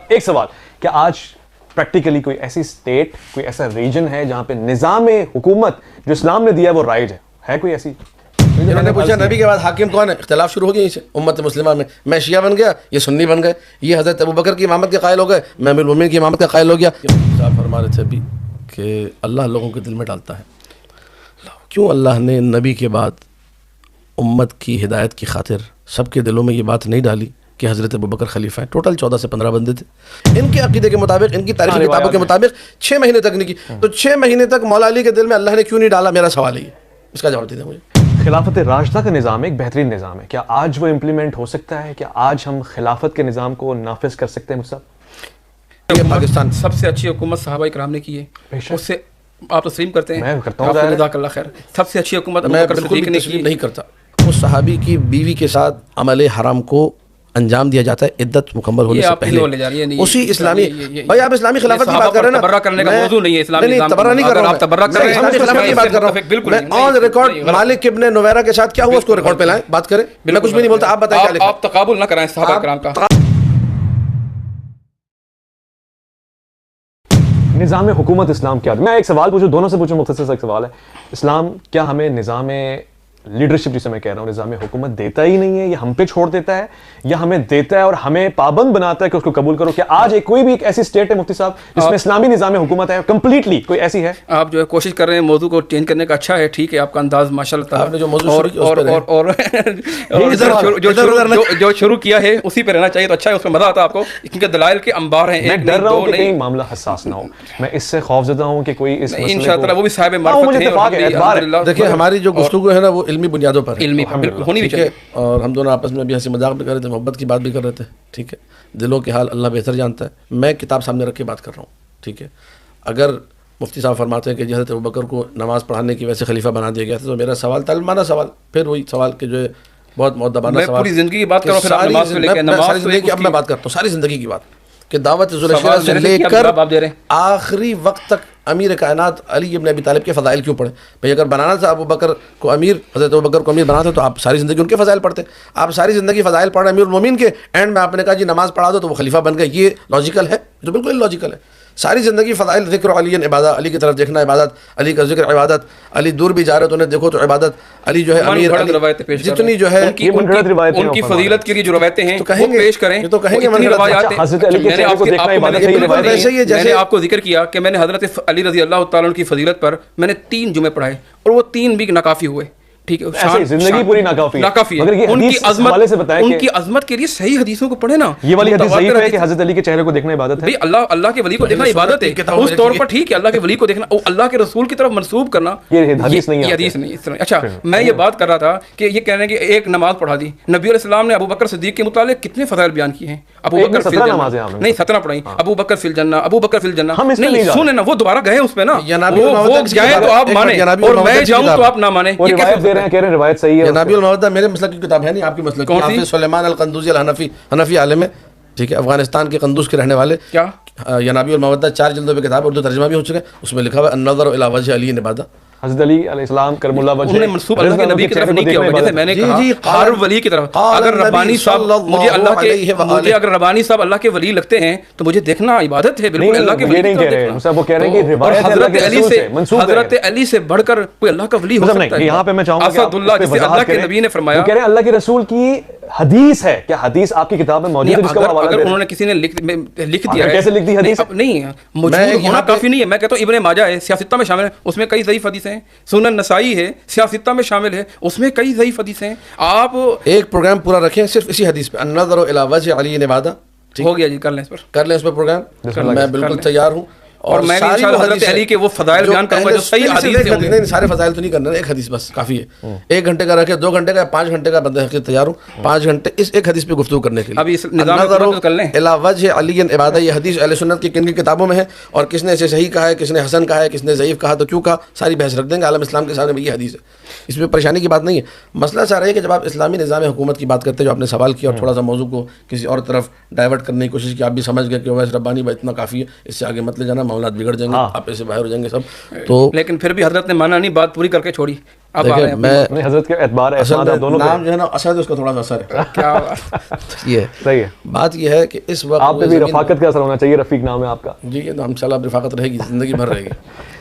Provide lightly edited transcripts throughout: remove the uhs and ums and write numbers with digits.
ایک سوال, کیا آج پریکٹیکلی کوئی ایسی اسٹیٹ, کوئی ایسا ریجن ہے جہاں پہ نظام حکومت جو اسلام نے دیا ہے وہ رائج ہے کوئی ایسی؟ انہوں نے پوچھا نبی کے بعد حاکم کون ہے, اختلاف شروع ہو گیا اسے امت مسلمہ میں شیعہ بن گیا, یہ سنی بن گئے, یہ حضرت ابوبکر کی امامت کے قائل ہو گئے, میں امیر المومنین کی امامت کا قائل ہو گیا. صاحب فرما رہے تھے ابھی کہ اللہ لوگوں کے دل میں ڈالتا ہے. کیوں اللہ نے نبی کے بعد امت کی ہدایت کی خاطر سب کے دلوں میں یہ بات نہیں ڈالی کہ حضرت ابوبکر خلیفہ ہیں؟ ٹوٹل 14 سے 15 بندے تھے. ان کے عقیدے کے مطابق, ان کی تاریخی کتابوں کے مطابق 6 مہینے تک نہیں کی. تو 6 مہینے تک مولا علی کے دل میں اللہ نے کیوں نہیں ڈالا؟ میرا سوال ہے یہ, اس کا جواب دیتے ہیں مجھے. خلافت راشدہ کا نظام ایک بہترین نظام ہے, کیا آج وہ امپلیمنٹ ہو سکتا ہے؟ کیا آج ہم خلافت کے نظام کو نافذ کر سکتے ہیں مصعب؟ پاکستان سب سے اچھی حکومت صحابہ کرام نے کی ہے, اس سے آپ تسلیم کرتے ہیں؟ میں کرتا ہوں, جزاک اللہ خیر. سب سے اچھی حکومت میں بالکل تسلیم نہیں کرتا. اس صحابی کی بیوی کے ساتھ عمل حرام کو انجام دیا جاتا ہے عدت مکمل ہونے سے پہلے. اسی اسلامی بھائی آپ اسلامی خلافت کی بات کر رہے ہیں نا, تبرہ کرنے کا موضوع نہیں ہے اسلامی نظام. تبرہ نہیں کر رہا ہوں, آپ تبرہ کر رہے ہیں, اسلامی خلافت کی بات کر رہا ہوں. میں آن ریکارڈ مالک ابن نویرہ کے ساتھ کیا ہوا اس کو ریکارڈ پہ لائیں, بات کریں. میں کچھ بھی نہیں بولتا, آپ بتائیں کیا لکھا. آپ تقابل نہ کرائیں صحابہ کرام کا. نظام حکومت اسلام کیا؟ میں ایک سوال پوچھوں, دونوں سے پوچھوں, مختصر سا ایک سوال ہے. اسلام کیا ہمیں نظام لیڈرشپ جسے میں کہہ رہا ہوں, نظام حکومت دیتا ہی نہیں ہے, یا ہم پہ چھوڑ دیتا ہے, یا ہمیں دیتا ہے اور ہمیں پابند بناتا ہے کہ اس کو قبول کرو؟ کہ آج کوئی بھی ایک ایسی اسٹیٹ ہے مفتی صاحب جس میں اسلامی نظام حکومت ہے کمپلیٹلی, کوئی ایسی ہے؟ آپ جو ہے کوشش کر رہے ہیں موضوع کو چینج کرنے کا, اچھا ہے, ٹھیک ہے, آپ کا انداز ماشاء اللہ تعالیٰ, جو شروع کیا ہے اسی پہ رہنا چاہیے, تو اچھا ہے, اس میں مزہ آتا ہے آپ کو, کیونکہ دلائل کے انبار ہیں. میں ڈر رہا ہوں کہ کہیں معاملہ حساس نہ ہو, میں اس سے خوف زدہ ہوں کہ کوئی اس مسئلے کو انشاءاللہ وہ بھی صاحب معرفت ہیں. دیکھیں ہماری جو گفتگو ہے نا وہ علمی بنیادوں پر ہے, ہونی بھی چاہیے, اور ہم دونوں آپس میں بھی ہنسی مذاق بھی کر رہے تھے, محبت کی بات بھی کر رہے تھے, ٹھیک ہے. دلوں کے حال اللہ بہتر جانتا ہے. میں کتاب سامنے رکھ کے بات کر رہا ہوں, ٹھیک ہے. اگر مفتی صاحب فرماتے ہیں کہ حضرت ابوبکر کو نماز پڑھانے کی وجہ سے خلیفہ بنا دیا گیا تھا, تو میرا سوال طالبانہ سوال, پھر وہی سوال کہ جو ہے بہت مؤدبانہ سوال, پوری زندگی کی بات کرو, پھر آپ نماز کو لے کے, ساری زندگی اب میں بات کرتا ہوں, ساری زندگی کی بات, کہ دعوت ذوالشیرہ سے لے کر آخری وقت تک امیر کائنات علی ابن ابی طالب کے فضائل کیوں پڑھیں؟ بھئی اگر بنانا تھا ابوبکر کو امیر, حضرت ابوبکر کو امیر بنانا تھا, تو آپ ساری زندگی ان کے فضائل پڑھتے. آپ ساری زندگی فضائل پڑھ رہے ہیں امیر المومنین کے, اینڈ میں آپ نے کہا جی نماز پڑھا دو تو وہ خلیفہ بن گئے. یہ لاجیکل ہے؟ جو بالکل لاجیکل ہے. ساری زندگی فضائل, ذکر علی عبادت, علی کی طرف دیکھنا عبادت, علی کا ذکر عبادت, علی دور بھی جا رہے تو انہیں دیکھو تو عبادت, علی جو ہے امیر, جتنی جو ہے ان کی فضیلت کے لیے جو روایتیں ہیں وہ پیش کریں. تو کہیں گے میں نے آپ کو ذکر کیا کہ میں نے حضرت علی رضی اللہ تعالیٰ عنہ کی فضیلت پر میں نے 3 جمعے پڑھائے, اور وہ 3 بھی ناکافی ہوئے, ٹھیک ہے, زندگی پوری ناکافی ہے. ان کی عظمت کے لیے صحیح حدیثوں کو پڑھیں نا. یہ والی حدیث ضعیف ہے کہ حضرت علی کے چہرے کو دیکھنا عبادت ہے. اللہ کے ولی کو دیکھنا عبادت ہے اس طور پر, ٹھیک ہے, اللہ کے ولی کو دیکھنا, اللہ کے رسول کی طرف منسوب کرنا یہ حدیث نہیں ہے, یہ حدیث نہیں اس طرح. اچھا, میں یہ بات کر رہا تھا کہ یہ کہہ رہے ہیں کہ ایک نماز پڑھا دی. نبی علیہ السلام نے ابوبکر صدیق کے متعلق کتنے فضائل بیان کیے ہیں. ابوبکر فی الجنہ, نہیں 17 پڑھائی, ابوبکر فی الجنہ, ابوبکر فی الجنہ. نہیں سنیں نا, وہ دوبارہ گئے اس پہ نا, وہ گئے تو آپ مانیں, اور میں جاؤں تو آپ نہ مانیں. یہ روایت دے رہے ہیں, کہہ رہے ہیں روایت صحیح ہے. نبی المودہ میرے مسلک کی کتاب ہے نہیں, آپ کی مسلک کی. حافظ سلیمان القندوزی الحنفی, حنفی عالم ہے, ٹھیک ہے, افغانستان کے قندوز کے رہنے والے. کیا ینابی المودہ 4 جلدوں پہ کتاب, اردو ترجمہ بھی ہو چکا ہے, اس میں لکھا ہوا ہے النظر الی وجہ علی عبادہ. حضرت علی علیہ السلام کرم اللہ وجہ, انہوں نے منسوب اللہ کے نبی کی طرف نہیں کیا ہوگا. جیسے میں نے کہا ہر ولی کی طرف, اگر ربانی صاحب مجھے ربانی صاحب اللہ کے ولی لگتے ہیں تو مجھے دیکھنا عبادت ہے. بالکل اللہ کے ولی نہیں کہہ رہے ہیں, وہ کہہ رہے ہیں کہ روایت حضرت علی سے بڑھ کر کوئی اللہ کا ولی ہو سکتا ہے. یہاں پہ میں چاہوں گا اسد اللہ, جسے اللہ کے نبی نے فرمایا, کہہ رہے ہیں اللہ کے رسول کی حدیث ہے. کیا حدیث آپ کی کتاب میں موجود ہے؟ اگر انہوں نے کسی نے لکھ دیا ہے, کیسے لکھ دی حدیث؟ نہیں, موجود ہونا کافی نہیں ہے. میں کہتا ہوں ابن ماجہ ہے, سیاستہ میں شامل ہے, اس میں کئی ضعیف حدیثیں ہیں. سنن نسائی ہے, سیاستہ میں شامل ہے, اس میں کئی ضعیف حدیثیں ہیں. آپ ایک پروگرام پورا رکھیں صرف اسی حدیث پہ, النظر الی وجہ علی عبادہ. ہو گیا جی, کر لیں اس پر, کر لیں اس پہ پروگرام, میں بالکل تیار ہوں. اور میں انشاءاللہ حضرت علی کے وہ فضائل بیان کروں گا جو صحیح حدیث سے ہوں گے. نہیں, سارے فضائل تو نہیں کرنا, ایک حدیث بس کافی ہے. 1 گھنٹے کا رکھے, 2 گھنٹے کا, 5 گھنٹے کا, بندہ حقیقت تیار ہوں 5 گھنٹے اس ایک حدیث پہ گفتگو کرنے کے لیے. ابھی اس نظام کو کر لیں, الی وجہ علی عبادہ. یہ حدیث اہل سنت کی کن کی کتابوں میں ہے, اور کس نے اسے صحیح کہا ہے, کس نے حسن کہا ہے, کس نے ضعیف کہا, تو کیوں کہا, ساری بحث رکھ دیں گے عالم اسلام کے سامنے. یہ حدیث ہے, اس میں پریشانی کی بات نہیں ہے. مسئلہ سارا ہے کہ جب آپ اسلامی نظام حکومت کی بات کرتے ہیں, جو آپ نے سوال کیا, اور تھوڑا سا موضوع کو کسی اور طرف ڈائیورٹ کرنے کی کوشش کی, آپ بھی سمجھ گئے کہ ویس ربانی بھائی اتنا کافی ہے, اس سے آگے مت لے جانا, معاملات بگڑ جائیں گے, آپ ایسے باہر ہو جائیں گے سب. تو لیکن پھر بھی حضرت نے مانا نہیں, بات پوری کر کے چھوڑی. دیکھیں میں حضرت کے اعتبار دونوں نام جو ہے نا اسد اس کا تھوڑا سا اثر ہے. کیا یہ صحیح ہے. بات یہ ہے کہ اس وقت آپ پہ بھی رفاقت کا اثر ہونا چاہیے. رفیق نام ہے آپ کا. جی یہ ہم انشاءاللہ رفاقت رہے گی, زندگی بھر رہے گی.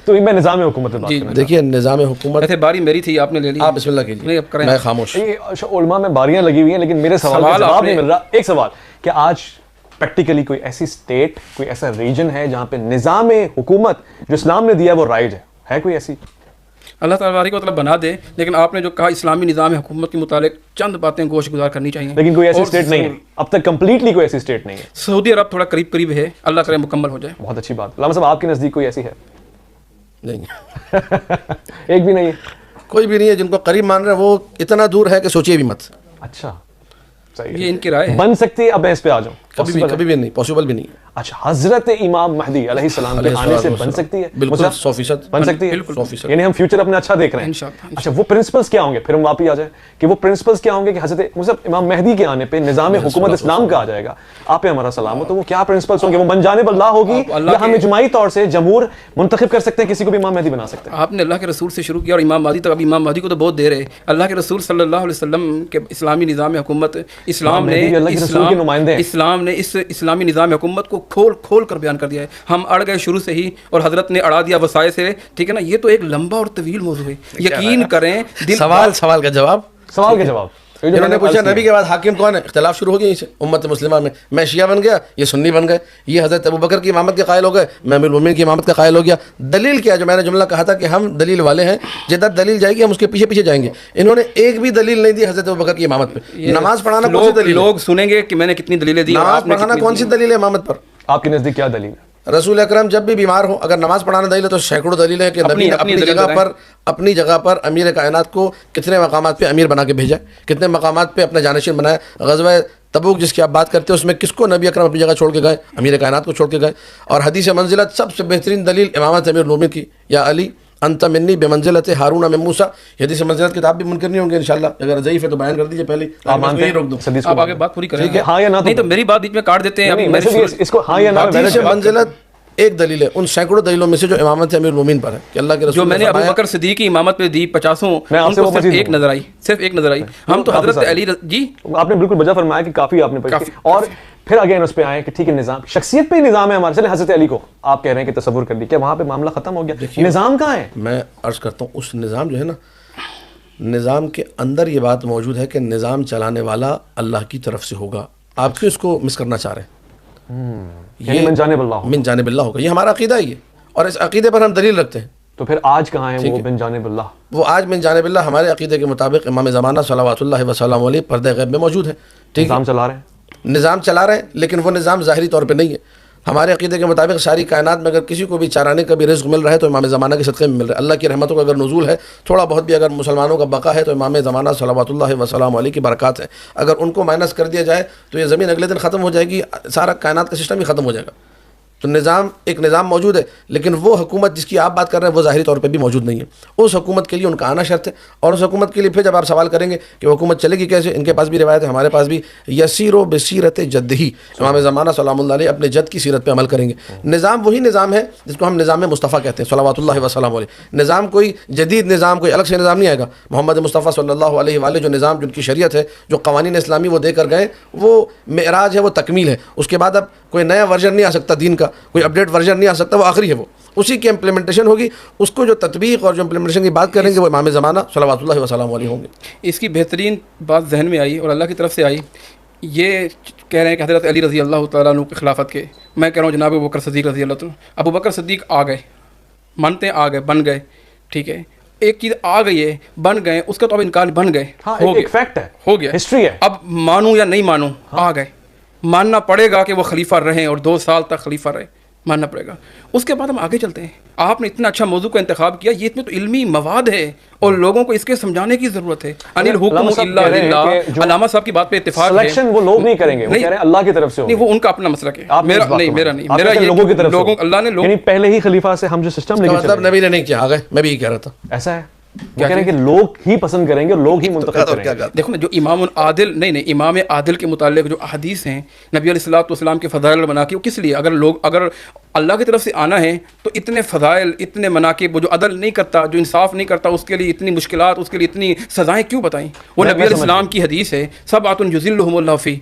تو میں نظام حکومت میں بات کرنا. دیکھیے نظام حکومت باری میری تھی, آپ نے لے لی. آپ بسم اللہ کیجیے, میں خاموش. علماء میں باریاں لگی ہوئی ہیں لیکن میرے سوال کا جواب نہیں مل رہا. ایک سوال, کہ آج پریکٹیکلی کوئی ایسی اسٹیٹ, کوئی ایسا ریجن ہے جہاں پہ نظام حکومت جو اسلام نے دیا ہے وہ رائج ہے کوئی ایسی؟ اللہ تعالیٰ کو بنا دے, لیکن آپ نے جو کہا اسلامی نظام حکومت کے متعلق چند باتیں گوش گزار کرنی چاہیے, لیکن کوئی ایسی اسٹیٹ نہیں ہے اب تک, کمپلیٹلی کوئی ایسی اسٹیٹ نہیں ہے. سعودی عرب تھوڑا قریب ہے, اللہ کرے مکمل ہو جائے. بہت اچھی بات. علامہ صاحب آپ کے نزدیک کوئی ایسی ہے؟ نہیں ایک بھی نہیں ہے. کوئی بھی نہیں ہے. جن کو قریب مان رہے ہیں وہ اتنا دور ہے کہ سوچیے بھی مت. اچھا یہ ان کی رائے بن سکتی ہے. اب میں اس پہ آ جاؤں. کبھی بھی نہیں, پاسبل بھی نہیں. اچھا, حضرت امام مہدی علیہ السلام کے آنے سے بن سکتی ہے؟ بالکل 100% بن سکتی ہے. 100%. یعنی ہم فیوچر اپنا اچھا دیکھ رہے ہیں. اچھا, وہ پرنسپلز کیا ہوں گے؟ پھر ہم واپس آ جائیں کہ وہ پرنسپلز کیا ہوں گے کہ حضرت امام مہدی کے آنے پہ نظام حکومت اسلام کا آ جائے گا, آپ پہ ہمارا سلام ہو, تو وہ کیا پرنسپلز ہوں گے؟ وہ بنجانب اللہ ہوگی یا ہم اجماعی طور سے جمہور منتخب کر سکتے ہیں کسی کو بھی امام مہدی بنا سکتے ہیں؟ آپ نے اللہ کے رسول سے شروع کیا اور امام مہدی تک. اب امام مہدی کو تو بہت دیر ہے. اللہ کے رسول صلی اللہ علیہ وسلم کے اسلامی نظام حکومت, اسلام نے اس اسلامی نظام حکومت کو کھول کر بیان کر دیا ہے. ہم اڑ گئے شروع سے ہی اور حضرت نے اڑا دیا وسائل سے. ٹھیک ہے نا, یہ تو ایک لمبا اور طویل موضوع ہے. یقین کریں سوال کا جواب. انہوں نے پوچھا نبی کے بعد حاکم کون ہے؟ اختلاف شروع ہو گیا امت مسلمہ میں شیعہ بن گیا, یہ سنی بن گئے, یہ حضرت ابوبکر کی امامت کے قائل ہو گئے, میں امیر المومنین کی امامت کا قائل ہو گیا. دلیل کیا؟ جو میں نے جملہ کہا تھا کہ ہم دلیل والے ہیں, جدھر دلیل جائے گی ہم اس کے پیچھے جائیں گے. انہوں نے ایک بھی دلیل نہیں دی حضرت ابوبکر کی امامت پہ. نماز پڑھانا کون سی دلیل؟ لوگ سنیں گے کہ میں نے کتنی دلیلیں دی. نماز پڑھانا کون سی دلیل ہے امامت پر؟ آپ کے نزدیک کیا دلیل ہے؟ رسول اکرم جب بھی بیمار ہو, اگر نماز پڑھانا دلیل ہے تو سینکڑوں دلیل ہے کہ نبی نے اپنی جگہ پر امیر کائنات کو کتنے مقامات پہ امیر بنا کے بھیجا, کتنے مقامات پہ اپنا جانشین بنایا. غزوہ تبوک جس کی آپ بات کرتے ہیں اس میں کس کو نبی اکرم اپنی جگہ چھوڑ کے گئے؟ امیر کائنات کو چھوڑ کے گئے. اور حدیث منزلت سب سے بہترین دلیل امامت امیر المومنین کی, یا علی انت منی بمنزلت ہارون من موسیٰ. یہ حدیث منزلت کتاب بھی منکر نہیں ہوں گے انشاءاللہ. اگر ضعیف ہے تو بیان کر دیجیے پہلے, آپ مانتے ہیں؟ آپ آگے بات پوری کریں. ہاں یا نہ؟ نہیں تو میری بات بیچ میں کاٹ دیتے ہیں. ابھی اس کو ہاں یا نہ. حدیث منزلت ایک دلیل ہے ان سینکڑوں دلیلوں میں سے جو امامت امیر المومنین پر ہے کہ اللہ کے رسول جو میں نے ابو بکر صدیق کی امامت پہ دی 50 ان کو صرف ایک نظر آئی, صرف ایک نظر آئی. ہم تو حضرت علی جی آپ نے بالکل بجا فرمایا کہ کافی آپ نے پڑھی. اور پھر اگین اس پہ آئے کہ ٹھیک ہے نظام شخصیت پہ نظام ہے ہمارے. چلیں حضرت علی کو آپ کہہ رہے ہیں کہ تصور کر لی, کیا وہاں پہ معاملہ ختم ہو گیا؟ نظام کہاں ہے؟ میں عرض کرتا ہوں اس نظام جو ہے نا, نظام کے اندر یہ بات موجود ہے کہ نظام چلانے والا اللہ کی طرف سے ہوگا. آپ کیوں اس کو مس کرنا چاہ رہے ہیں؟ یہ من جانب اللہ ہوگا. یہ ہمارا عقیدہ ہی ہے اور اس عقیدے پر ہم دلیل رکھتے ہیں. تو پھر آج کہاں ہے وہ من جانب اللہ؟ وہ آج من جانب اللہ ہمارے عقیدے کے مطابق امام زمانہ صلوات اللہ وسلم علیہ پردہ غیب میں موجود ہے. نظام چلا رہے ہیں, نظام چلا رہے ہیں, لیکن وہ نظام ظاہری طور پہ نہیں ہے. ہمارے عقیدے کے مطابق ساری کائنات میں اگر کسی کو بھی چارانے کا بھی رزق مل رہا ہے تو امام زمانہ کے صدقے میں مل رہا ہے. اللہ کی رحمتوں کا اگر نزول ہے, تھوڑا بہت بھی اگر مسلمانوں کا بقا ہے تو امام زمانہ صلوات اللہ وسلم علیہ کی برکات ہیں. اگر ان کو مائنس کر دیا جائے تو یہ زمین اگلے دن ختم ہو جائے گی, سارا کائنات کا سسٹم ہی ختم ہو جائے گا. تو نظام ایک نظام موجود ہے, لیکن وہ حکومت جس کی آپ بات کر رہے ہیں وہ ظاہری طور پہ بھی موجود نہیں ہے. اس حکومت کے لیے ان کا آنا شرط ہے. اور اس حکومت کے لیے پھر جب آپ سوال کریں گے کہ حکومت چلے گی کیسے, ان کے پاس بھی روایت ہے, ہمارے پاس بھی, یسیر و بصیرت جدہی, امام زمانہ سلام اللہ علیہ اپنے جد کی سیرت پہ عمل کریں گے. نظام وہی نظام ہے جس کو ہم نظام مصطفیٰ کہتے ہیں صلوات اللہ وسلم علیہ. نظام کوئی جدید نظام, کوئی الگ سے نظام نہیں آئے گا. محمد مصطفیٰ صلی اللہ علیہ وآلہ جو نظام, جن کی شریعت ہے, جو قوانین اسلامی وہ دے کر گئے, وہ معراج ہے, وہ تکمیل ہے. اس کے بعد اب کوئی نیا ورژن نہیں آ سکتا دین کا, کوئی اپڈیٹ ورژن نہیں آ سکتا, وہ آخری ہے. وہ اسی کی امپلیمنٹیشن ہوگی. اس کو جو تطبیق اور جو امپلیمنٹیشن کی بات کریں گے وہ امام زمانہ صلوات اللہ وسلم علیہ ہوں گے. اس کی بہترین بات ذہن میں آئی اور اللہ کی طرف سے آئی. یہ کہہ رہے ہیں کہ حضرت علی رضی اللہ تعالیٰ عنہ کی خلافت کے, میں کہہ رہا ہوں جناب ابو بکر صدیق رضی اللہ تعالیٰ. ابو بکر صدیق آ گئے, مانتے ہیں آ گئے, بن گئے, ٹھیک ہے, ایک چیز آ گئی ہے, بن گئے, اس کا تو اب انکار, بن گئے, ایک فیکٹ ہے, ہو گیا, ہسٹری ہے. اب مانوں یا نہیں مانوں, آ گئے, ماننا پڑے گا کہ وہ خلیفہ رہیں اور 2 سال تک خلیفہ رہے, ماننا پڑے گا. اس کے بعد ہم آگے چلتے ہیں. آپ نے اتنا اچھا موضوع کا انتخاب کیا, یہ اتنے تو علمی مواد ہے اور لوگوں کو اس کے سمجھانے کی ضرورت ہے. انل حکم الا للہ, علامہ صاحب کی بات پہ اتفاق ہے. سلیکشن وہ لوگ نہیں کریں گے, وہ کہہ رہے ہیں اللہ کی طرف سے ہوگا. نہیں, وہ ان کا اپنا مسلک ہے, میرا نہیں, میرا یہ لوگوں کی طرف سے, اللہ نے یعنی پہلے ہی خلیفہ سے ہم جو سسٹم لے کے مطلب نبی نے نہیں کیا, آگے میں بھی یہ کہہ رہا تھا. ایسا ہے وہ کہہ رہے ہیں کہ لوگ ہی پسند کریں گے, لوگ ہی منتخب کریں گے. دیکھو نا, جو امام عادل, نہیں امام عادل کے متعلق جو احادیث ہیں نبی علیہ الصلوۃ والسلام کے فضائل بنا کے, وہ کس لیے, اگر اللہ کی طرف سے آنا ہے تو اتنے فضائل، اتنے مناقب، وہ جو عدل نہیں کرتا، جو انصاف نہیں کرتا، اس کے لیے اتنی مشکلات، اس کے لیے اتنی سزائیں کیوں بتائیں؟ وہ نبی علیہ السلام کی حدیث ہے، سبعۃ یظلھم اللہ فی،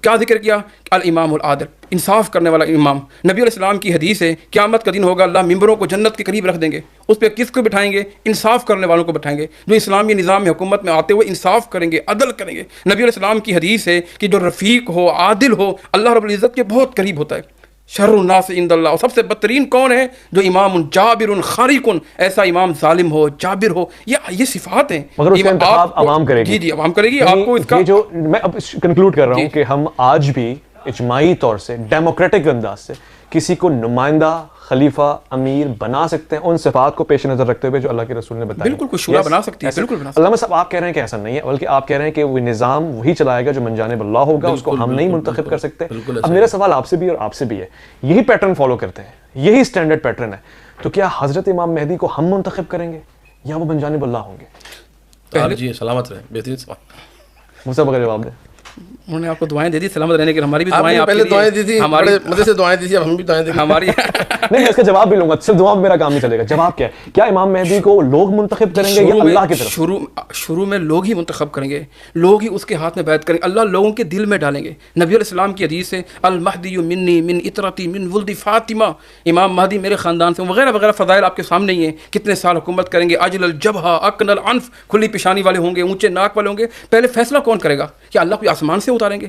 کیا ذکر کیا؟ الامام العادل، انصاف کرنے والا امام۔ نبی علیہ السلام کی حدیث ہے قیامت کا دن ہوگا، اللہ ممبروں کو جنت کے قریب رکھ دیں گے، اس پہ کس کو بٹھائیں گے؟ انصاف کرنے والوں کو بٹھائیں گے، جو اسلامی نظام میں حکومت میں آتے ہوئے انصاف کریں گے، عدل کریں گے۔ نبی علیہ السلام کی حدیث ہے کہ جو رفیق ہو، عادل ہو، اللہ رب العزت کے بہت قریب ہوتا ہے۔ شر الناس عند اللہ، اور سب سے بدترین کون ہے؟ جو امام جابر خارق، ایسا امام ظالم ہو، جابر ہو، یہ صفات ہیں۔ مگر اس کا انتخاب عوام کرے گی۔ جی عوام کرے گی۔ آپ کو اس کا جو میں اب کنکلوڈ کر رہا ہوں کہ ہم آج بھی اجماعی طور سے ڈیموکریٹک انداز سے کسی کو نمائندہ، خلیفہ، امیر بنا سکتے ہیں ان صفات کو پیش نظر رکھتے ہوئے جو اللہ کے رسول نے بتایا۔ بالکل کوئی شورا بنا سکتی ہے، بالکل بنا سکتی ہے۔ علامہ صاحب آپ کہہ رہے ہیں کہ ایسا نہیں ہے، بلکہ آپ کہہ رہے ہیں کہ وہ نظام وہی چلائے گا جو من جانب اللہ ہوگا، اس کو ہم نہیں منتخب کر سکتے۔ اب میرا سوال آپ سے بھی اور آپ سے بھی ہے، یہی پیٹرن فالو کرتے ہیں، یہی اسٹینڈرڈ پیٹرن ہے، تو کیا حضرت امام مہدی کو ہم منتخب کریں گے یا وہ من جانب اللہ ہوں گے؟ جی سلامت رہیں، بہترین سوال۔ مجھ سے جواب دیں۔ انہوں نے آپ کو دعائیں دے دی سلامت رہنے کی، ہماری بھی دعائیں پہلے دعائیں دی تھی، ہمارے مدد سے دعائیں دی تھی، اب ہم بھی دعائیں دیں گے ہماری نہیں میں اس کا جواب بھی لوں گا، صرف دعا میں میرا کام نہیں چلے گا۔ جواب کیا ہے؟ کیا امام مہدی کو لوگ منتخب کریں گے یا اللہ کی طرف؟ شروع میں لوگ ہی منتخب کریں گے، لوگ ہی اس کے ہاتھ میں بیعت کریں گے، اللہ لوگوں کے دل میں ڈالیں گے۔ نبی علیہ السلام کی حدیث ہے المہدی منی من اطرتی من ولد فاطمہ، امام مہدی میرے خاندان سے، وغیرہ وغیرہ فضائل آپ کے سامنے ہی ہیں۔ کتنے سال حکومت کریں گے، اجل الجبہہ اکن العنف، کھلی پیشانی والے ہوں گے، اونچے ناک والے ہوں گے۔ پہلے فیصلہ کون کرے گا؟ کیا اللہ کوئی آسمان سے اتاریں گے؟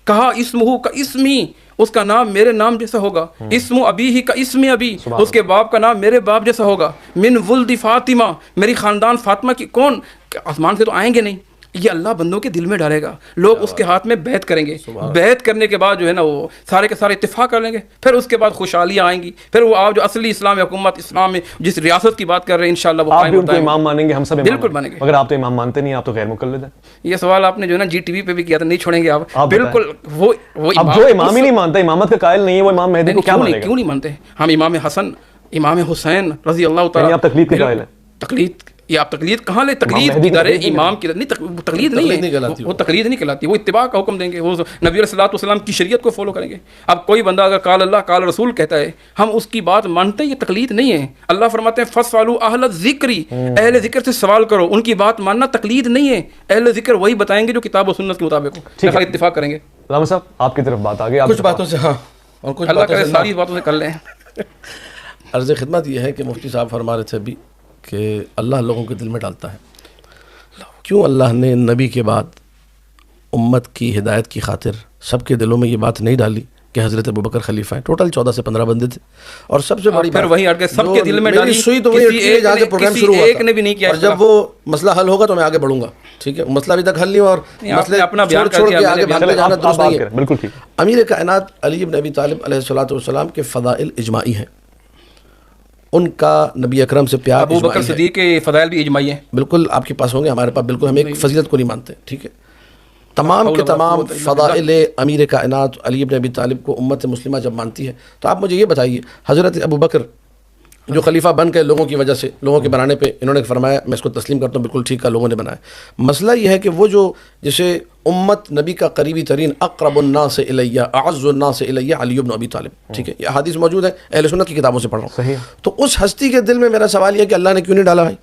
کہا اسمہ کا اسمی، اس کا نام میرے نام جیسا ہوگا، اسم ابی کا اسم ابی، اس کے باپ کا نام میرے باپ جیسا ہوگا، من ولد فاطمہ، میری خاندان فاطمہ کی، کون؟ آسمان سے تو آئیں گے نہیں، یہ اللہ بندوں کے دل میں ڈالے گا، لوگ اس کے ہاتھ میں بیعت کریں گے، بیعت کرنے کے بعد جو ہے نا وہ سارے کے سارے اتفاق کر لیں گے، پھر اس کے بعد خوشحالیاں آئیں گی، پھر وہ آپ جو اصلی اسلام حکومت، اسلام میں جس ریاست کی بات کر رہے ہیں انشاءاللہ وہ قائم ہوتا ہے۔ آپ بھی ان کو امام مانیں گے، ہم سب بالکل مانیں گے۔ مگر آپ تو امام مانتے نہیں، آپ تو غیر مقلد ہیں۔ یہ سوال آپ نے جو ہے نا جی ٹی وی پہ بھی کیا تھا، نہیں چھوڑیں گے آپ، بالکل وہ اب جو امام ہی نہیں مانتا، امامت کا قائل نہیں ہے، وہ امام مہدی کو کیا مانے گا؟ کیوں نہیں مانتے؟ ہم امام حسن، امام حسین رضی اللہ تعالیٰ، آپ تقلید کے قائل ہیں؟ تقلید، یہ آپ تقلید کہاں لے؟ تقلید کی درے امام کی نہیں، تقلید نہیں ہے، وہ تقلید نہیں کہلاتی، وہ اتباع کا حکم دیں گے، وہ نبی علیہ الصلوۃ والسلام کی شریعت کو فالو کریں گے۔ اب کوئی بندہ اگر قال اللہ قال رسول کہتا ہے، ہم اس کی بات مانتے ہیں، یہ تقلید نہیں ہے۔ اللہ فرماتے ہیں فاسألوا اہل الذکر، اہل ذکر سے سوال کرو، ان کی بات ماننا تقلید نہیں ہے۔ اہل ذکر وہی بتائیں گے جو کتاب و سنت کے مطابق ہو، اتفاق کریں گے۔ علامہ صاحب آپ کی طرف بات آ گئی، کچھ باتوں سے، ہاں، اور کچھ اللہ کرے ساری باتوں سے کر لیں۔ عرض خدمت یہ ہے کہ مفتی صاحب فرما رہے تھے ابھی کہ اللہ لوگوں کے دل میں ڈالتا ہے۔ کیوں اللہ نے نبی کے بعد امت کی ہدایت کی خاطر سب کے دلوں میں یہ بات نہیں ڈالی کہ حضرت ابوبکر خلیفہ ہیں؟ ٹوٹل 14 سے 15 بندے تھے، اور سب سے بڑی پھر وہی اٹ کے سب کے دل میں ڈالی، سوئی تو وہی اٹھی جہاں سے پروگرام شروع ہوا تھا، اور جب وہ مسئلہ حل ہوگا تو میں آگے بڑھوں گا، ٹھیک ہے؟ مسئلہ ابھی تک حل نہیں ہوا، اور مسئلے اپنا بیان چھوڑ کے آگے بھاگنے جانا درست نہیں ہے۔ بالکل ٹھیک۔ امیر کائنات علی بن ابی طالب علیہ الصلوۃ والسلام کے فضائل اجماعی ہیں، ان کا نبی اکرم سے پیار، ابو بکر صدیق کے فضائل بھی اجماعی ہیں، بالکل آپ کے پاس ہوں گے، ہمارے پاس بالکل، ہم ایک فضیلت کو نہیں مانتے، ٹھیک ہے؟ تمام کے تمام فضائل امیر کائنات علی بن ابی طالب کو امت مسلمہ جب مانتی ہے تو آپ مجھے یہ بتائیے، حضرت ابو بکر جو خلیفہ بن کے لوگوں کی وجہ سے، لوگوں کے بنانے پہ انہوں نے فرمایا، میں اس کو تسلیم کرتا ہوں، بالکل ٹھیک ہے، لوگوں نے بنایا۔ مسئلہ یہ ہے کہ وہ جو جسے امت نبی کا قریبی ترین، اقرب الناس الیہ اعز الناس الیہ علی بن ابی طالب، ٹھیک ہے؟ یہ حدیث موجود ہے، اہل سنت کی کتابوں سے پڑھ رہا ہوں، صحیح۔ تو اس ہستی کے دل میں میرا سوال یہ ہے کہ اللہ نے کیوں نہیں ڈالا بھائی؟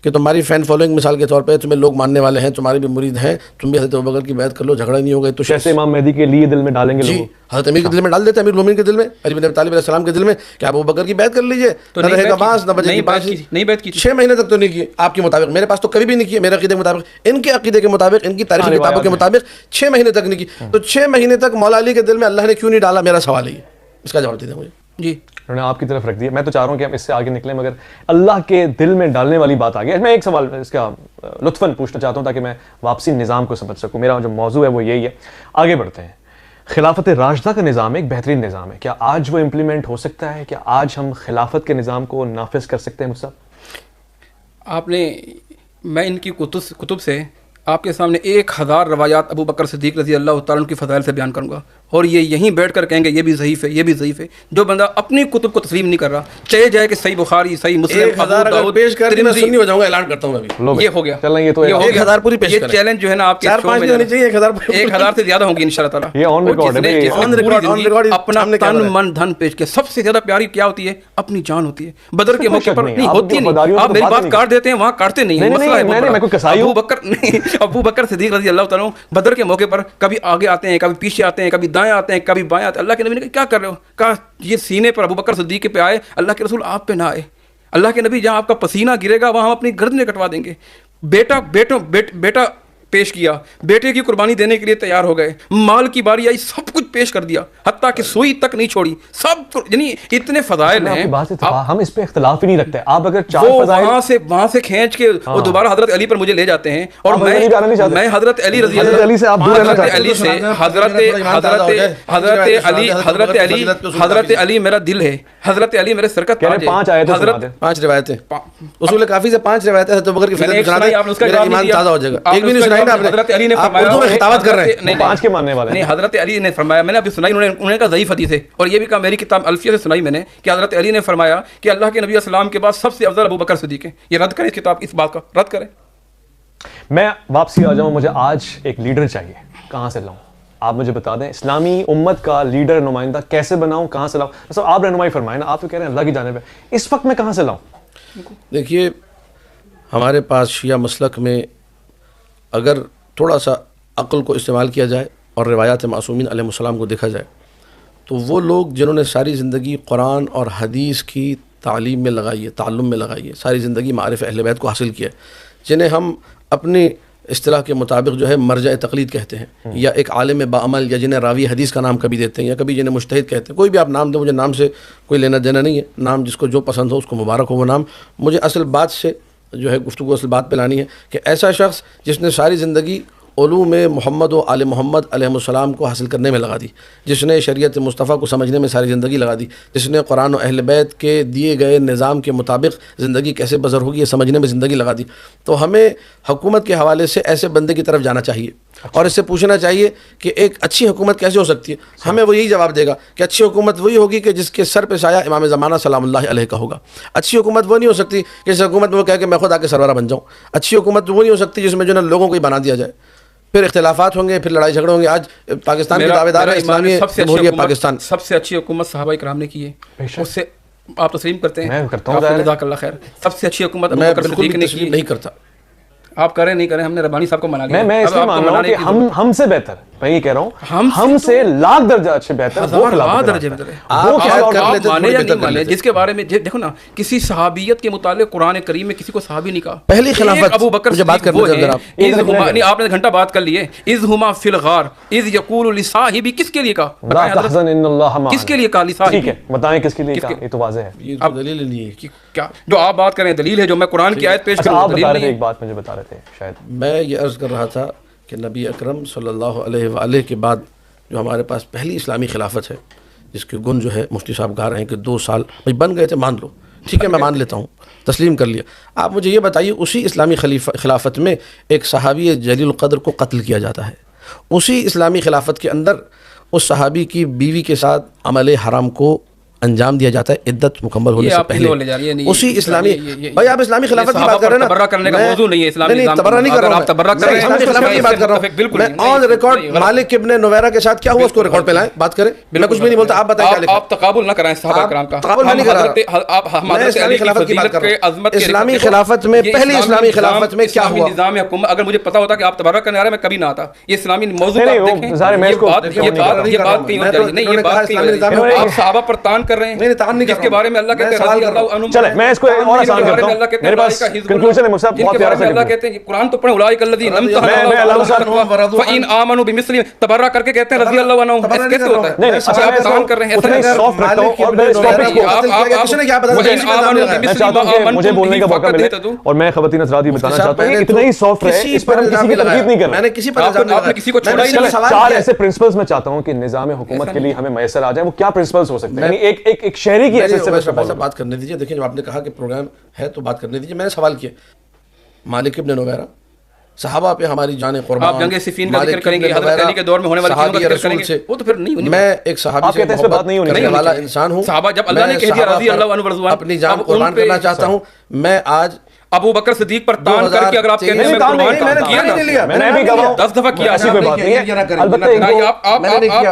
کہ تمہاری فین فالوئنگ مثال کے طور پہ تمہیں لوگ ماننے والے ہیں، تمہارے بھی مرید ہیں، تم بھی حضرت ابوبکر کی بیعت کر لو، جھگڑا نہیں ہوگا۔ تو کیسے امام مہدی کے لیے دل میں ڈالیں گے؟ جی حضرت امیر کے دل میں ڈال دیتے ہیں، امیر المومنین کے دل میں، علی بن ابی طالب علیہ السلام کے دل میں کہ آپ ابوبکر کی بیعت کر لیجئے، نہ رہے گا باس نہ بچے گی بانسی۔ نہیں بیعت کی، 6 مہینے تک تو نہیں کی آپ کے مطابق، میرے پاس تو کبھی بھی نہیں کی، میرے عقیدے کے مطابق، ان کے عقیدے کے مطابق، ان کی تاریخی کتابوں کے مطابق 6 مہینے تک نہیں کی۔ تو 6 مہینے تک مولا علی کے دل میں اللہ نے کیوں نہیں ڈالا؟ میرا سوال ہے یہ، اس کا جواب دے دیں مجھے۔ جی انہوں نے آپ کی طرف رکھ دیا، میں تو چاہ رہا ہوں کہ ہم اس سے آگے نکلیں، مگر اللہ کے دل میں ڈالنے والی بات آ گئی۔ میں ایک سوال اس کا لطفاً پوچھنا چاہتا ہوں تاکہ میں واپسی نظام کو سمجھ سکوں، میرا جو موضوع ہے وہ یہی ہے۔ آگے بڑھتے ہیں۔ خلافت راشدہ کا نظام ایک بہترین نظام ہے، کیا آج وہ امپلیمنٹ ہو سکتا ہے؟ کیا آج ہم خلافت کے نظام کو نافذ کر سکتے ہیں؟ مصعب آپ نے، میں ان کی کتب سے آپ کے سامنے 1000 روایات ابو بکر صدیق رضی اللہ تعالیٰ عنہ کی فضائل سے بیان کروں گا، اور یہ یہیں بیٹھ کر کہیں گے یہ بھی ضعیف ہے، یہ بھی ضعیف ہے. جو بندہ اپنی کتب کو تسلیم نہیں کر رہا، چاہے جائے کہ صحیح بخاری، صحیح مسلم، 1000 اگر پیش کر دی میں سنی ہو جاؤں گا، اعلان کرتا ہوں ابھی. یہ ہو گیا، چلیں یہ تو 1000 پوری پیش یہ کریں. چیلنج جو ہے نا آپ کے شو میں 4-5 ہونی چاہیے، 1000 سے زیادہ ہوں گی انشاءاللہ تعالیٰ. یہ آن ریکارڈ ہے، آن ریکارڈ اپنا تن من دھن پیش کیا. سب سے زیادہ پیاری کیا ہوتی ہے؟ اپنی جان ہوتی ہے. بدر کے موقع پر نہیں ہوتی نہیں، آپ میری بات کاٹ دیتے ہیں، وہاں کاٹتے نہیں ہیں. مسئلہ ہے ابو بکر صدیق رضی اللہ تعالیٰ بدر کے موقع پر کبھی آگے آتے ہیں، کبھی پیچھے آتے ہیں، کبھی دائیں آتے ہیں، کبھی بائیں آتے ہیں. اللہ کے نبی نے کیا کر رہے ہو؟ کہا یہ سینے پر ابو بکر صدیق پہ آئے، اللہ کے رسول آپ پہ نہ آئے. اللہ کے نبی جہاں آپ کا پسینہ گرے گا وہاں ہم اپنی گردنیں کٹوا دیں گے. بیٹا پیش کیا، بیٹے کی قربانی دینے کے لیے تیار ہو گئے. مال کی باری آئی، سب کچھ پیش کر دیا، حتیٰ کہ سوئی تک نہیں چھوڑی. سب یعنی اتنے فضائل ہیں. ہم اس پہ اختلاف ہی نہیں رکھتے. آپ اگر وہاں سے کھینچ کے وہ دوبارہ حضرت علی پر مجھے لے جاتے ہیں، اور میں حضرت علی رضی اللہ علی سے حضرت علی میرا دل ہے، حضرت علی میرے سر کا تاج ہے. 5 روایتیں اصول کافی سے 5 روایتیں ہیں. تو بکر کی فضیلت سنا دیں، میرا ایمان تازہ ہو جائے گا. ایک بھی نہیں سنائی نا آپ نے. حضرت علی نے فرمایا، اردو میں خطابت کر رہے ہیں، 5 کے ماننے والے نہیں. حضرت علی نے فرمایا، میں نے ابھی سنائی، انہوں نے کہا ضعیف حدیث ہے، اور یہ بھی کہا میری کتاب الفیہ سے سنائی میں نے کہ حضرت علی نے فرمایا کہ اللہ کے نبی السلام کے بعد سب سے افضل ابو بکر صدیق ہے. یہ رد کریں اس کتاب، اس بات کا رد کریں. میں واپسی آ جاؤں، مجھے آج ایک لیڈر چاہیے. کہاں سے لاؤں آپ مجھے بتا دیں. اسلامی امت کا لیڈر نمائندہ کیسے بناؤں، کہاں سے لاؤں؟ آپ رہنمائی فرمائیں نا. آپ تو کہہ رہے ہیں اللہ کی جانب ہے، اس وقت میں کہاں سے لاؤں؟ دیکھیے ہمارے پاس شیعہ مسلک میں اگر تھوڑا سا عقل کو استعمال کیا جائے اور روایات معصومین علیہ السلام کو دیکھا جائے تو وہ لوگ جنہوں نے ساری زندگی قرآن اور حدیث کی تعلیم میں لگائی ہے، تعلم میں لگائی ہے، ساری زندگی معارف اہل بیت کو حاصل کیا ہے، جنہیں ہم اپنی اصطلاح کے مطابق جو ہے مرجع تقلید کہتے ہیں، یا ایک عالم باعمل، یا جنہیں راوی حدیث کا نام کبھی دیتے ہیں، یا کبھی جنہیں مجتہد کہتے ہیں. کوئی بھی آپ نام دیں، مجھے نام سے کوئی لینا دینا نہیں ہے. نام جس کو جو پسند ہو اس کو مبارک ہو وہ نام. مجھے اصل بات سے جو ہے گفتگو اصل بات پہ لانی ہے کہ ایسا شخص جس نے ساری زندگی علوم محمد و آل محمد علیہ السلام کو حاصل کرنے میں لگا دی، جس نے شریعت مصطفیٰ کو سمجھنے میں ساری زندگی لگا دی، جس نے قرآن و اہل بیت کے دیے گئے نظام کے مطابق زندگی کیسے بسر ہوگی یہ سمجھنے میں زندگی لگا دی. تو ہمیں حکومت کے حوالے سے ایسے بندے کی طرف جانا چاہیے اور اس سے پوچھنا چاہیے کہ ایک اچھی حکومت کیسے ہو سکتی ہے. ہمیں وہ یہی جواب دے گا کہ اچھی حکومت وہی ہوگی کہ جس کے سر پہ سایہ امام زمانہ سلام اللہ علیہ کا ہوگا. اچھی حکومت وہ نہیں ہو سکتی کہ اس حکومت میں وہ کہے کہ میں خود آ کے سرورہ بن جاؤں. اچھی حکومت وہ نہیں ہو سکتی جس میں جو ہے لوگوں کو ہی بنا دیا جائے. پھر اختلافات ہوں گے، پھر لڑائی جھگڑے ہوں گے. آج پاکستان کے دعوے دار ہیں اسلامی جمہوریہ پاکستان. سب سے اچھی حکومت صحابہ کرام نے کی ہے، اس سے آپ تسلیم کرتے ہیں؟ میں کرتا ہوں، جزاک اللہ خیر. سب سے اچھی حکومت میں بالکل تسلیم نہیں کرتا. آپ کریں نہیں کریں، ہم نے ربانی صاحب کو منا لیا. میں اس لیے مان رہا ہوں کہ ہم سے بہتر، میں یہ کہہ رہا ہوں ہم سے لاکھ درجہ اچھے بہتر، ہزار درجے بہتر ہے. آپ مانے یا نہیں مانے، جس کے بارے میں دیکھو نا، کسی صحابیت کے متعلق قرآن کریم میں کسی کو صحابی نہیں کہا. پہلی خلافت ابو بکر مجھے بات کرنے دیں. آپ نے گھنٹہ بات کر لیے. اذ ہما فی الغار اذ یقول لصاحبہ، کس کے لیے کہا؟ لا تحزن ان اللہ معنا. کس کے لیے کہا لصاحبہ؟ ٹھیک ہے بتائیں کس کے لیے کہا، یہ تو واضح ہے. یہ دلیل نہیں ہے. کیا جو آپ بات کریں دلیل ہے، جو میں قرآن کی آیت پیش کروں آپ بتا رہے تھے، ایک بات مجھے بتا رہے تھے شاید. میں یہ عرض کر رہا تھا کہ نبی اکرم صلی اللہ علیہ وآلہ کے بعد جو ہمارے پاس پہلی اسلامی خلافت ہے، جس کے گن جو ہے مفتی صاحب کہا رہے ہیں کہ 2 سال بن گئے تھے، مان لو ٹھیک ہے میں مان لیتا ہوں، تسلیم کر لیا. آپ مجھے یہ بتائیے اسی اسلامی خلافت میں ایک صحابی جلیل القدر کو قتل کیا جاتا ہے. اسی اسلامی خلافت کے اندر اس صحابی کی بیوی کے ساتھ عمل حرام کو انجام دیا جاتا ہے عدت مکمل ہونے سے پہلے. اسی اسلامی بھائی آپ اسلامی خلافت کی بات کر رہے ہیں نا، تبرہ کرنے کا موضوع نہیں ہے اسلامی نظام. تبرہ نہیں کر رہا ہوں، آپ تبرہ کر رہے ہیں، اسلامی خلافت کی بات کر رہا ہوں. میں آن ریکارڈ مالک ابن نویرہ کے ساتھ کیا ہوا اس کو ریکارڈ پہ لائیں، بات کریں. میں کچھ بھی نہیں بولتا، آپ بتائیں کیا لکھا. آپ تقابل نہ کرائیں صحابہ کرام کا. تقابل میں نہیں کر رہا، میں اسلامی خلافت کی بات کر رہا ہوں. اسلامی خلافت میں پہلی اسلامی خلافت میں کیا ہوا نظام حکومت. اگر مجھے پتا ہوتا کہ آپ تبرہ کرنے آ رہے ہیں میں کبھی نہ آتا. یہ اسلامی موضوع آپ دیکھیں، یہ بات کہیں اور جائے نہیں، یہ بات کہیں آپ صحابہ پر تان کر رہے ہیں جس کے بارے میں اللہ کہتے ہیں رضی اللہ عنہم. چلے میں اس کو اور آسان کرتا ہوں، میرے پاس کنکلوژن ہے، مجھ سے بہت پیارا سا اللہ کہتے ہیں قرآن تو پڑھیں، اولئک الذین امتحن اللہ فإن آمنوا بمثل، تبرہ کر کے کہتے ہیں رضی اللہ عنہم. کیسے ہوتا ہے؟ نہیں اچھا آپ تان کر رہے ہیں، اتنا ہی سافٹ رکھتا ہوں اور میں اس ٹاپک کو مجھے بولنے کا موقع ملے اور میں خواتین حضرات یہ بتانا چاہتا ہوں اتنا ہی سافٹ رہے، اس پر ہم کسی کی تنقید نہیں کر رہے. میں نے کسی پر آپ نے کسی کو چھوڑا ہی نہیں. 4 ایسے پرنسپلز میں چاہتا ہوں کہ نظام حکومت کے لیے ہمیں میسر آ جائے. وہ کیا پرنسپلز ہو سکتے ہیں؟ یعنی ایک شہری کی حیثیت سے بات کرنے دیجیے. دیکھیں جب آپ نے کہا کہ پروگرام ہے تو بات کرنے دیجیے. میں نے سوال کیا مالک ابن نویرہ صحابہ پہ ہماری جانیں قربان. آپ جنگ صفین کا ذکر کریں گے, حضرت علی کے دور میں ہونے والی چیزوں کا ذکر کریں گے, وہ تو پھر نہیں. میں ایک صحابی سے محبت کرنے والا انسان ہوں. صحابہ جب اللہ نے کہہ دیا رضی اللہ عنہ ورضوان, اپنی جان قربان کرنا چاہتا ہوں. میں آج ابو بکر صدیق پر تان کر کے اگر آپ کہتے ہیں میں قربان کیا نا, میں نے بھی کہا 10 دفعہ کیا, ایسی کوئی بات نہیں ہے. البتہ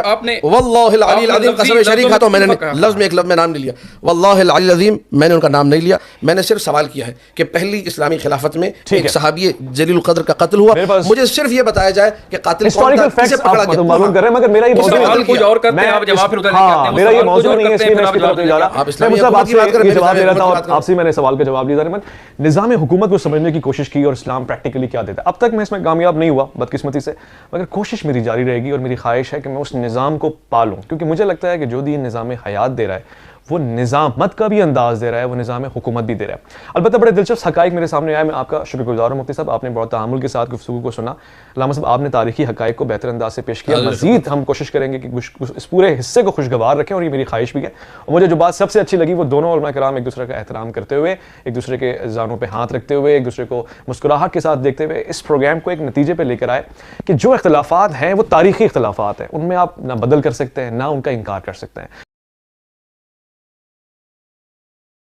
آپ نے واللہ العلی العظیم قسم شریک کھاتا ہوں, میں نے لفظ میں ایک لفظ میں نام نہیں لیا, واللہ العلی العظیم میں نے ان کا نام نہیں لیا. میں نے صرف سوال کیا ہے کہ پہلی اسلامی خلافت میں ایک صحابی جلیل القدر کا قتل ہوا, مجھے صرف یہ بتایا جائے کہ قاتل کون تھا, کسے پکڑا گیا. معلوم کر رہے ہیں مگر میرا یہ موضوع سوال کچھ اور کرتے ہیں, آپ جواب پھر ادھر لے کے آتے ہیں. میرا یہ موضوع نہیں ہے, اس لیے میں اس کی طرف نہیں جا رہا. میں صرف آپ سے یہ جواب لے رہا تھا اور آپ سے میں نے سوال کا جواب لیا تھا. نظام حکومت کو سمجھنے کی کوشش کی اور اسلام پریکٹیکلی کیا دیتا ہے. اب تک میں اس میں کامیاب نہیں ہوا بدقسمتی سے, مگر کوشش میری جاری رہے گی اور میری خواہش ہے کہ میں اس نظام کو پالوں, کیونکہ مجھے لگتا ہے کہ جو دین نظام حیات دے رہا ہے وہ نظامت کا بھی انداز دے رہا ہے, وہ نظام حکومت بھی دے رہا ہے. البتہ بڑے دلچسپ حقائق میرے سامنے آئے, میں آپ کا شکر گزار ہوں مفتی صاحب, آپ نے بہت تحمل کے ساتھ گفتگو کو سنا. علامہ صاحب آپ نے تاریخی حقائق کو بہتر انداز سے پیش کیا. مزید ہم کوشش کریں گے کہ اس پورے حصے کو خوشگوار رکھیں, اور یہ میری خواہش بھی ہے. اور مجھے جو بات سب سے اچھی لگی وہ دونوں علماء کرام ایک دوسرے کا احترام کرتے ہوئے, ایک دوسرے کے زانوں پہ ہاتھ رکھتے ہوئے, ایک دوسرے کو مسکراہٹ کے ساتھ دیکھتے ہوئے اس پروگرام کو ایک نتیجے پہ لے کر آئے کہ جو اختلافات ہیں وہ تاریخی اختلافات ہیں, ان میں آپ نہ بدل کر سکتے ہیں نہ ان کا انکار کر سکتے ہیں.